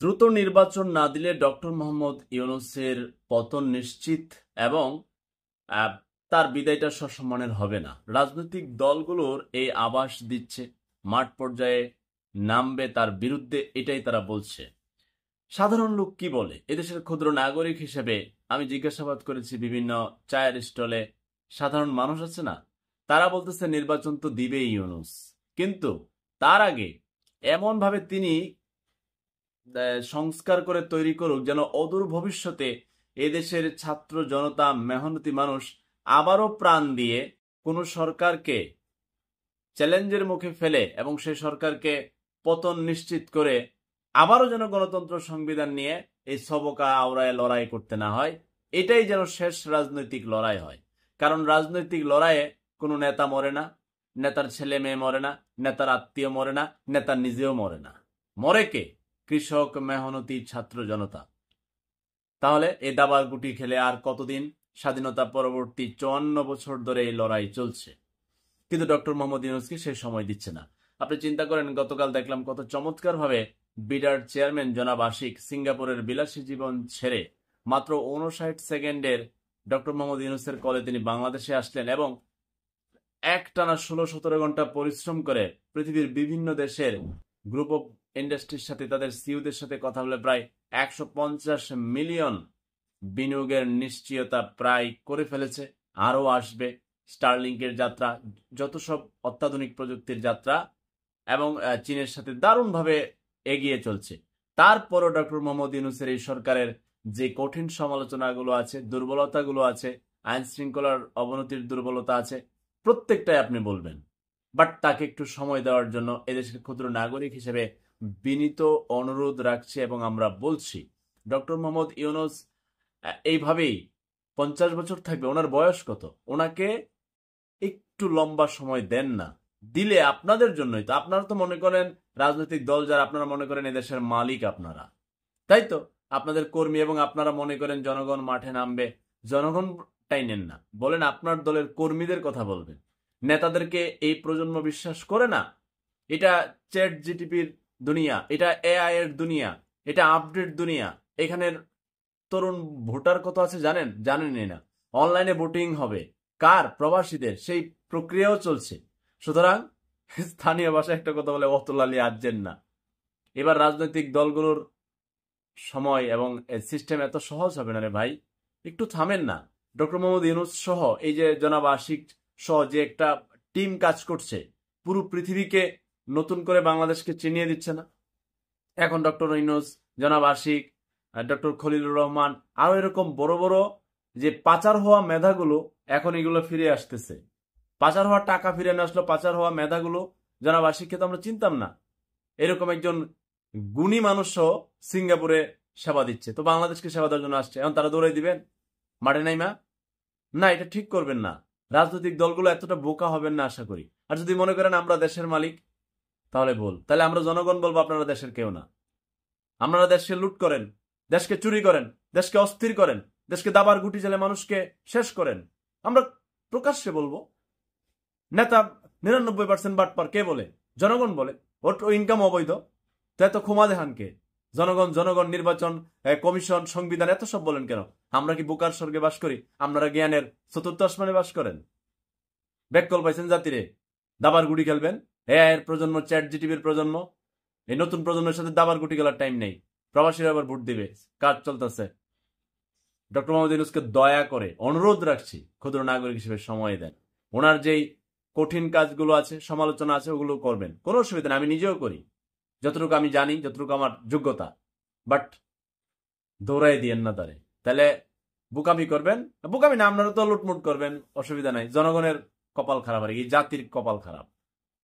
দ্রুত নির্বাচন না দিলে ডক্টর মোহাম্মদ ইউনূসের পতন নিশ্চিত এবং তার বিদায়টা সসম্মানের হবে না। রাজনৈতিক দলগুলোর এই আভাস দিচ্ছে, মাঠ পর্যায়ে নামবে তার বিরুদ্ধে, এটাই তারা বলছে। সাধারণ লোক কি বলে? এদেশের ক্ষুদ্র নাগরিক হিসেবে আমি জিজ্ঞাসাবাদ করেছি বিভিন্ন চায়ের স্টলে, সাধারণ মানুষ আছে না, তারা বলতেছে নির্বাচন তো দিবেই ইউনূস, কিন্তু তার আগে এমন ভাবে তিনি সংস্কার করে তৈরি করুক যেন অদূর ভবিষ্যতে এদেশের ছাত্র জনতা, মেহনতি মানুষ আবারও প্রাণ দিয়ে কোনো সরকারকে চ্যালেঞ্জের মুখে ফেলে এবং সেই সরকারকে পতন নিশ্চিত করে আবারও যেন গণতন্ত্র সংবিধান নিয়ে এই সবকা আওড়ায় লড়াই করতে না হয়। এটাই যেন শেষ রাজনৈতিক লড়াই হয়। কারণ রাজনৈতিক লড়াইয়ে কোনো নেতা মরে না, নেতার ছেলে মেয়ে মরে না, নেতার আত্মীয় মরে না, নেতা নিজেও মরে না। মরে কে? কৃষক, মেহনতি ছাত্র জনতা। তাহলে এই দাবার গুটি খেলে আর কতদিন? স্বাধীনতা পরবর্তী 54 বছর ধরে এই লড়াই চলছে, কিন্তু ডক্টর মোহাম্মদ ইউনূসকে সেই সময় দিচ্ছে না। আপনি চিন্তা করেন, গতকাল দেখলাম কত চমৎকার ভাবে বিডার চেয়ারম্যান জনাব আশিক সিঙ্গাপুরের বিলাসী জীবন ছেড়ে মাত্র 59 সেকেন্ডের ডক্টর মোহাম্মদ ইউনূসের কলে তিনি বাংলাদেশে আসলেন এবং একটানা 16-17 ঘন্টা পরিশ্রম করে পৃথিবীর বিভিন্ন দেশের গ্রুপ অফ ইন্ডাস্ট্রির সাথে, তাদের সিইওদের সাথে কথা বলে প্রায় 150 মিলিয়ন বিনিয়োগের নিশ্চয়তা প্রায় করে ফেলেছে। আরও আসবে। স্টারলিংকের যাত্রা, যত সব অত্যাধুনিক প্রযুক্তির যাত্রা এবং চীনের সাথে দারুণভাবে এগিয়ে চলছে। তারপরও ডক্টর মোহাম্মদ ইউনূসের এই সরকারের যে কঠিন সমালোচনাগুলো আছে, দুর্বলতাগুলো আছে, আইন শৃঙ্খলার অবনতির দুর্বলতা আছে, প্রত্যেকটাই আপনি বলবেন। বাট তাকে একটু সময় দেওয়ার জন্য এদেশের ক্ষুদ্র নাগরিক হিসেবে বিনীত অনুরোধ রাখছি এবং আমরা বলছি, ডক্টর মোহাম্মদ ইউনূস এইভাবেই 50 বছর থাকবে? ওনার বয়স কত? ওনাকে একটু লম্বা সময় দেন না। দিলে আপনাদের জন্যই তো। আপনারা তো মনে করেন রাজনৈতিক দল যারা, আপনারা মনে করেন এদেশের মালিক আপনারা, তাই তো? আপনাদের কর্মী এবং আপনারা মনে করেন জনগণ মাঠে নামবে। জনগণটাই নেন না, বলেন আপনার দলের কর্মীদের কথা বলবেন। নেতাদেরকে এই প্রজন্ম বিশ্বাস করে না। এটা চ্যাট জিটিপির দুনিয়া, এটা এআই এর দুনিয়া, এটা আপডেট দুনিয়া। এখানের তরুণ ভোটার কত আছে জানেন? জানেনই না। অনলাইনে ভোটিং হবে কার? প্রবাসীদের। সেই প্রক্রিয়াও চলছে। সুতরাং স্থানীয় ভাষায় একটা কথা বলে, অতলালি আজেন না। এবার রাজনৈতিক দলগুলোর সময় এবং সিস্টেম এত সহজ হবে না রে ভাই, একটু থামেন না। ডক্টর মোহাম্মদ ইউনূস সহ এই যে জনাব আশিক সহ যে একটা টিম কাজ করছে, পুরো পৃথিবীকে নতুন করে বাংলাদেশকে চিনিয়ে দিচ্ছে না? এখন ডক্টর ইউনূস, জনাব আশিক, ডক্টর খলিলুর রহমান, আরো এরকম বড় বড় যে পাচার হওয়া মেধাগুলো, এখন এগুলো ফিরে আসতেছে। পাচার হওয়া টাকা ফিরে না আসলো, পাচার হওয়া মেধাগুলো, জনাব আশিককে তো আমরা চিনতাম না। এরকম একজন গুণী মানুষও সিঙ্গাপুরে সেবা দিচ্ছে, তো বাংলাদেশকে সেবা দেওয়ার জন্য আসছে। এখন তারা দৌড়াই দিবেন মাঠে নাইমা? না, এটা ঠিক করবেন না। রাজনৈতিক দলগুলো এতটা বোকা হবেন না আশা করি। আর যদি মনে করেন আমরা দেশের মালিক, তাহলে আমরা জনগণ বলবো আপনারা দেশের কেউ না। আপনারা দেশকে লুট করেন, দেশকে চুরি করেন, দেশকে অস্থির করেন, দেশকে দাবার গুটি জেলে মানুষকে শেষ করেন। আমরা প্রকাশ্যে বলবো। নেতা 99% বাটপার কে বলে? জনগণ বলে। ওর ইনকাম অবৈধ। তো এত ক্ষমা দেখান কে? জনগণ, জনগণ, নির্বাচন কমিশন, সংবিধান, এত সব বলেন কেন? আমরা কি বোকার স্বর্গে বাস করি? আপনারা জ্ঞানের চতুর্থ আসমানে বাস করেন। ব্যাককল পাইছেন জাতিরে। দাবার গুটি খেলবেন। এর প্রজন্ম, চ্যাট জিটিভির প্রজন্ম, এই নতুন প্রজন্মের সাথে দাবার গুটি খেলার টাইম নেই। প্রবাসীরা আবার ভোট দিবে, কাজ চলতেছে। ডক্টর মোহাম্মদ ইউনূসকে দয়া করে অনুরোধ রাখছি, ক্ষুদ্র নাগরিক হিসেবে সময় দেন। ওনার যেই কঠিন কাজগুলো আছে, সমালোচনা আছে, ওগুলো করবেন, কোনো অসুবিধা নেই। আমি নিজেও করি, যতটুকু আমি জানি, যতটুকু আমার যোগ্যতা। বাট দৌড়াই দিয়েন না তারে। তাহলে বোকামি করবেন, বোকামি না, আপনারা তো লুটমুট করবেন, অসুবিধা নাই। জনগণের কপাল খারাপ, আর এই জাতির কপাল খারাপ।